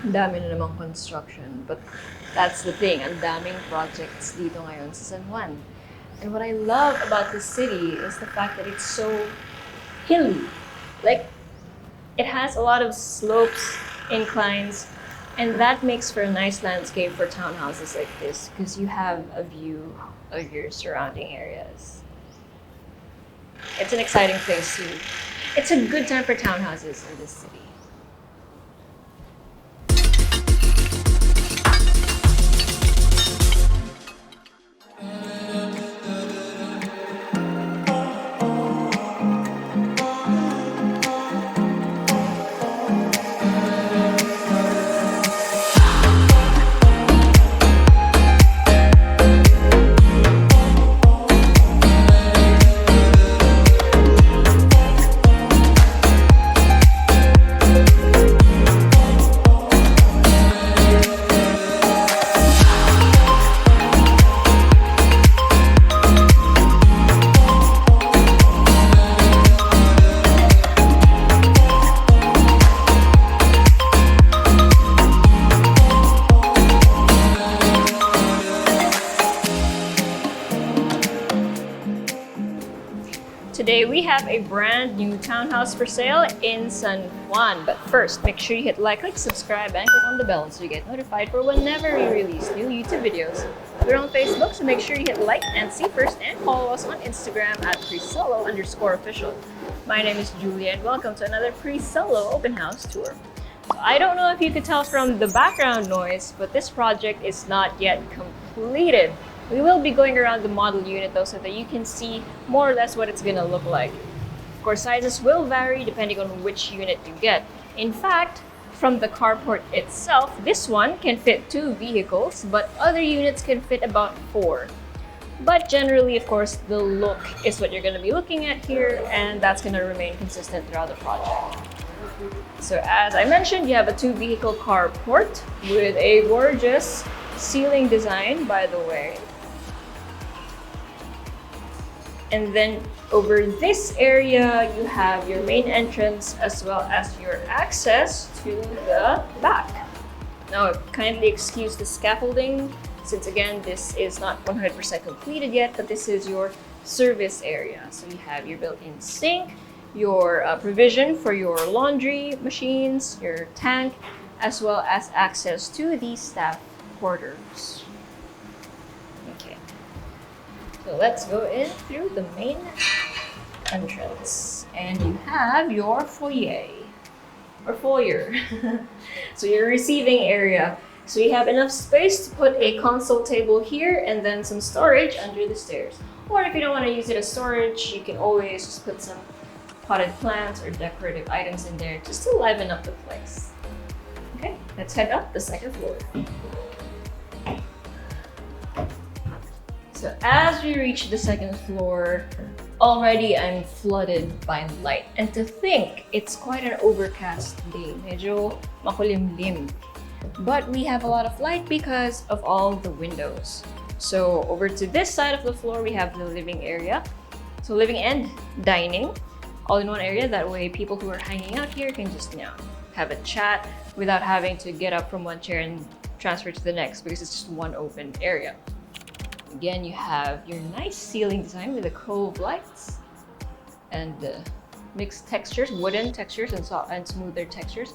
Ang dami na namang construction. But that's the thing. Ang daming projects dito ngayon sa San Juan. And what I love about this city is the fact that it's so hilly. Like, it has a lot of slopes, inclines, and that makes for a nice landscape for townhouses like this because you have a view of your surrounding areas. It's an exciting place too. It's a good time for townhouses in this city. Today we have a brand new townhouse for sale in San Juan. But first, make sure you hit like, subscribe, and click on the bell so you get notified for whenever we release new YouTube videos. We're on Facebook, so make sure you hit like and see first, and follow us on Instagram at Presello_official. My name is Julia, and welcome to another Presello open house tour. So I don't know if you could tell from the background noise, but this project is not yet completed. We will be going around the model unit though so that you can see more or less what it's gonna look like. Of course, sizes will vary depending on which unit you get. In fact, from the carport itself, this one can fit 2 vehicles, but other units can fit about 4. But generally, of course, the look is what you're gonna be looking at here, and that's gonna remain consistent throughout the project. So as I mentioned, you have a 2 vehicle carport with a gorgeous ceiling design, by the way. And then over this area, you have your main entrance as well as your access to the back. Now, kindly excuse the scaffolding, since again, this is not 100% completed yet, but this is your service area. So you have your built-in sink, your provision for your laundry machines, your tank, as well as access to the staff quarters. Okay. So let's go in through the main entrance. And you have your foyer. So your receiving area. So you have enough space to put a console table here and then some storage under the stairs. Or if you don't want to use it as storage, you can always just put some potted plants or decorative items in there just to liven up the place. Okay, let's head up the second floor. So as we reach the second floor, already I'm flooded by light. And to think, it's quite an overcast day. Medyo makulimlim. But we have a lot of light because of all the windows. So over to this side of the floor, we have the living area. So living and dining, all in one area. That way people who are hanging out here can just, have a chat without having to get up from one chair and transfer to the next because it's just one open area. Again, you have your nice ceiling design with the cove lights and mixed textures, wooden textures and soft and smoother textures,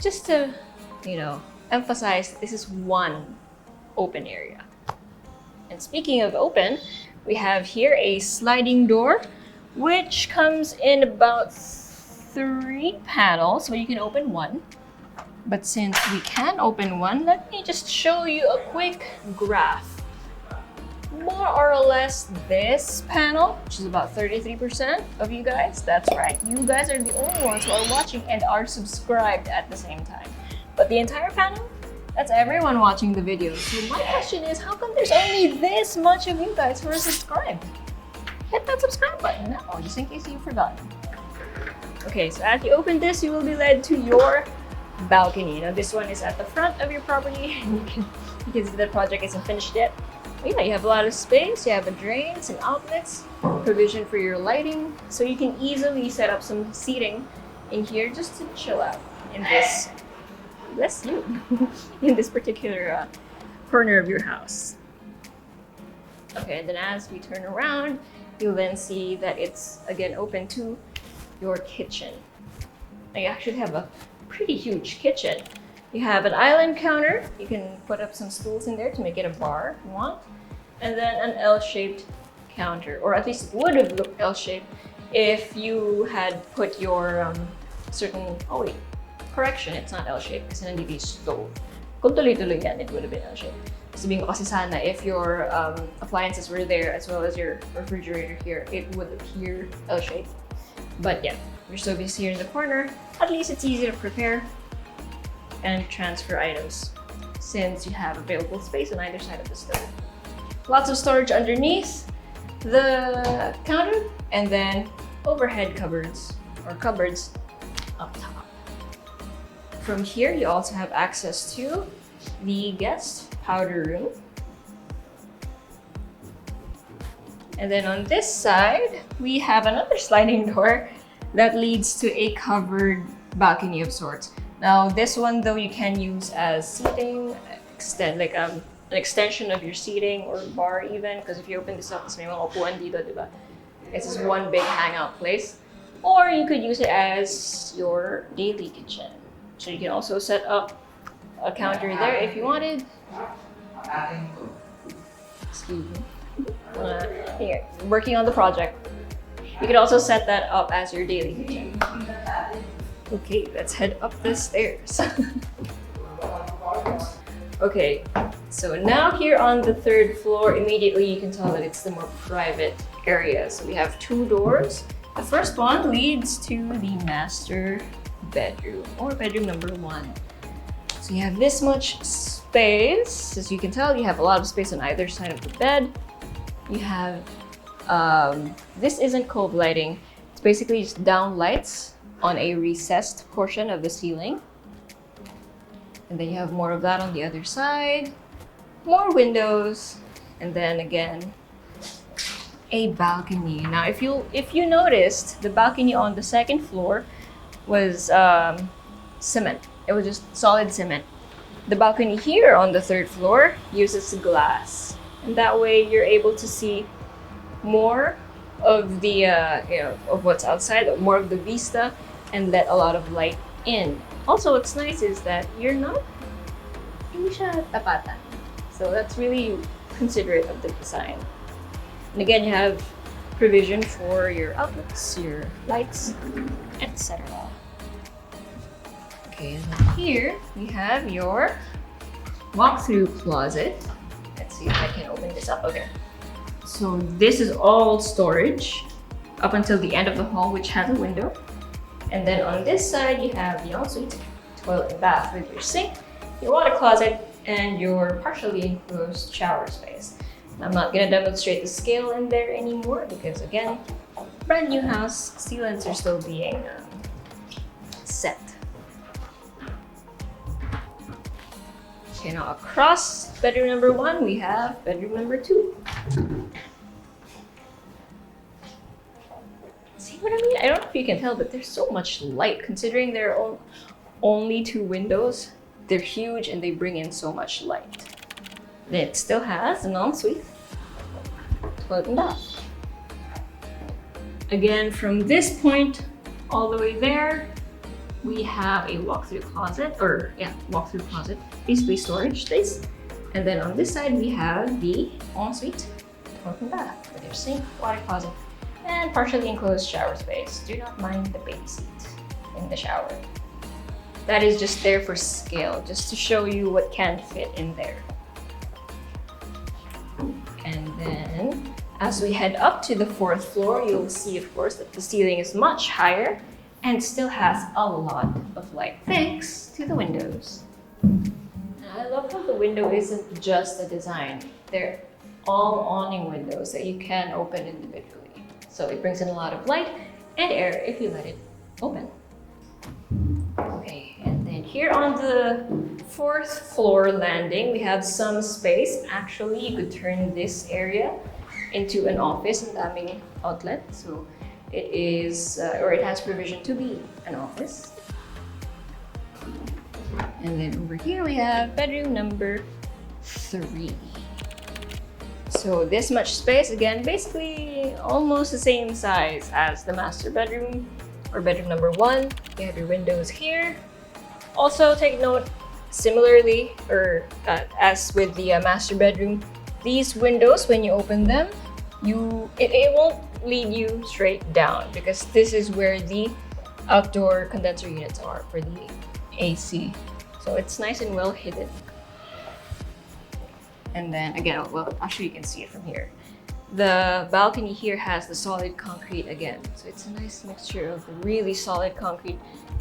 just to, emphasize this is one open area. And speaking of open, we have here a sliding door, which comes in about 3 panels, so you can open one. But since we can open one, let me just show you a quick graph. More or less this panel, which is about 33% of you guys. That's right, you guys are the only ones who are watching and are subscribed at the same time. But the entire panel, that's everyone watching the video. So my question is, how come there's only this much of you guys who are subscribed? Hit that subscribe button now, just in case you forgot. Okay, so as you open this, you will be led to your balcony. Now this one is at the front of your property. You can see the project isn't finished yet. But yeah, you have a lot of space, you have a drain, some outlets, provision for your lighting, so you can easily set up some seating in here just to chill out in this bless you in this particular corner of your house. Okay, and then as we turn around, you'll then see that it's again open to your kitchen. Now you actually have a pretty huge kitchen. You have an island counter. You can put up some stools in there to make it a bar if you want. And then an L-shaped counter, or at least it would have looked L-shaped if you had put your certain, oh wait, correction, it's not L-shaped kasi nandito yung stove. Kung tuloy-tuloy yan, it would have been L-shaped. Sabihin ko kasi sana, if your appliances were there as well as your refrigerator here, it would appear L-shaped. But yeah, your stove is here in the corner. At least it's easy to prepare and transfer items since you have available space on either side of the stove. Lots of storage underneath the counter and then overhead cupboards or cupboards up top. From here, you also have access to the guest powder room. And then on this side, we have another sliding door that leads to a covered balcony of sorts. Now, this one though you can use as seating, an extension of your seating or bar even, because if you open this up, may mga upuan dito, diba? It's just one big hangout place. Or you could use it as your daily kitchen. So you can also set up a counter there if you wanted. Excuse me. Here, working on the project. You could also set that up as your daily kitchen. Okay, let's head up the stairs. Okay, so now here on the third floor, immediately you can tell that it's the more private area. So we have two doors. The first one leads to the master bedroom, or bedroom number 1. So you have this much space. As you can tell, you have a lot of space on either side of the bed. You have, this isn't cove lighting. It's basically just down lights on a recessed portion of the ceiling. And then you have more of that on the other side. More windows. And then again, a balcony. Now, if you noticed, the balcony on the second floor was cement. It was just solid cement. The balcony here on the third floor uses glass. And that way you're able to see more of the, of what's outside, more of the vista, and let a lot of light in. Also, what's nice is that hindi siya tapatan. So that's really considerate of the design. And again, you have provision for your outlets, your lights, etc. Okay, and then here we have your walk-through closet. Let's see if I can open this up. Okay. So this is all storage up until the end of the hall, which has a window. And then on this side, you have the ensuite, toilet and bath with your sink, your water closet, and your partially enclosed shower space. I'm not gonna demonstrate the scale in there anymore because again, brand new house, sealants are still being set. Okay, now across bedroom number 1, we have bedroom number 2. See what I mean? I don't know if you can tell, but there's so much light. Considering there are only 2 windows, they're huge and they bring in so much light. Then it still has an ensuite, toilet and bath. Again, from this point all the way there, we have a walk-through closet, walk-through closet, basically storage space. And then on this side, we have the ensuite, toilet and bath with your sink, water closet, and partially enclosed shower space. Do not mind the baby seat in the shower. That is just there for scale, just to show you what can fit in there. And then, as we head up to the 4th floor, you'll see, of course, that the ceiling is much higher and still has a lot of light, thanks to the windows. And I love how the window isn't just a design. They're all awning windows that you can open individually. So it brings in a lot of light and air if you let it open. Okay, and then here on the 4th floor landing, we have some space. Actually, you could turn this area into an office and daming outlet. So it is, or it has provision to be an office. And then over here we have bedroom number 3. So this much space, again, basically almost the same size as the master bedroom or bedroom number 1. You have your windows here. Also take note, similarly, or as with the master bedroom, these windows, when you open them, it won't lead you straight down because this is where the outdoor condenser units are for the AC. So it's nice and well hidden. And then again, well, actually you can see it from here. The balcony here has the solid concrete again. So it's a nice mixture of the really solid concrete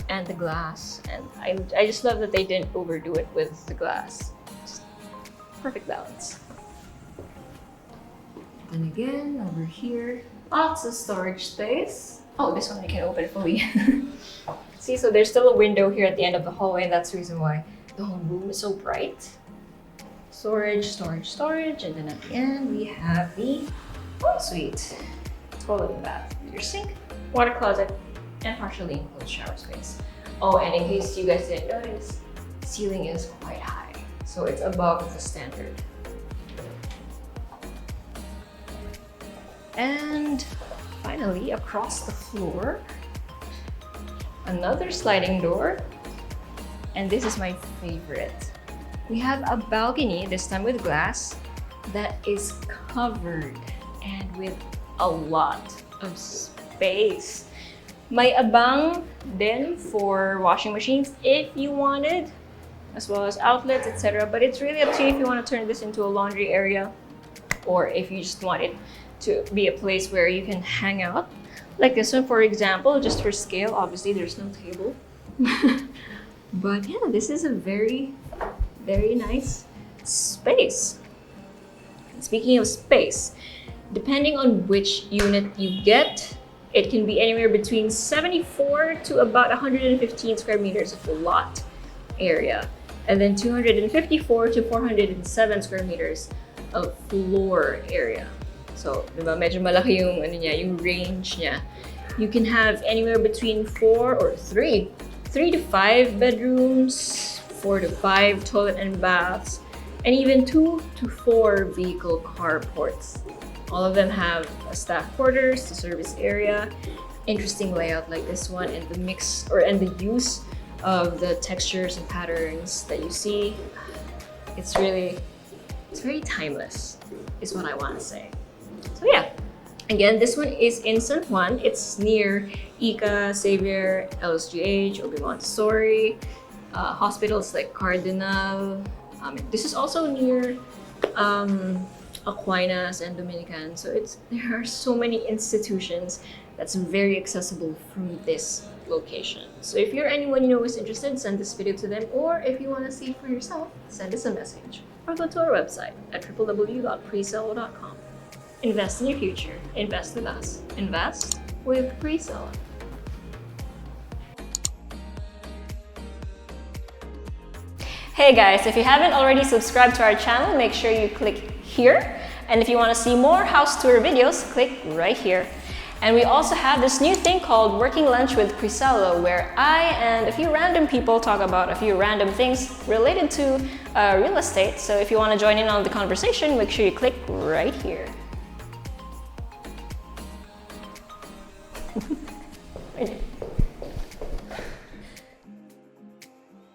and the glass. And I just love that they didn't overdo it with the glass. Just perfect balance. And again, over here, lots of storage space. Oh, this one you can open fully. See, so there's still a window here at the end of the hallway, and that's the reason why the whole room is so bright. Storage, storage, storage, and then at the end we have the ensuite. Toilet and bath, your sink, water closet, and partially enclosed shower space. Oh, and in case you guys didn't notice, the ceiling is quite high, so it's above the standard. And finally, across the floor, another sliding door, and this is my favorite. We have a balcony, this time with glass, that is covered and with a lot of space. May abang din for washing machines if you wanted, as well as outlets, etc. But it's really up to you if you want to turn this into a laundry area or if you just want it to be a place where you can hang out. Like this one, for example, just for scale, obviously there's no table. But yeah, this is a very nice space. And speaking of space, depending on which unit you get, it can be anywhere between 74 to about 115 square meters of lot area, and then 254 to 407 square meters of floor area. So, diba, medyo malaki yung, yung range niya. You can have anywhere between 3 to 5 bedrooms, 4 to 5 toilet and baths, and even 2 to 4 vehicle carports. All of them have a staff quarters, the service area, interesting layout like this one, and the mix and the use of the textures and patterns that you see. It's very timeless, is what I want to say. So yeah, again, this one is in San Juan. It's near Ica, Xavier, LSGH, OB Montessori, hospitals like Cardinal. This is also near Aquinas and Dominican. So there are so many institutions that's very accessible from this location. So if you're anyone you know is interested, send this video to them, or if you want to see for yourself, send us a message or go to our website at www.presello.com. Invest in your future. Invest with us. Invest with Presello. Hey guys, if you haven't already subscribed to our channel, make sure you click here. And if you want to see more house tour videos, click right here. And we also have this new thing called Working Lunch with Presello, where I and a few random people talk about a few random things related to real estate. So if you want to join in on the conversation, make sure you click right here.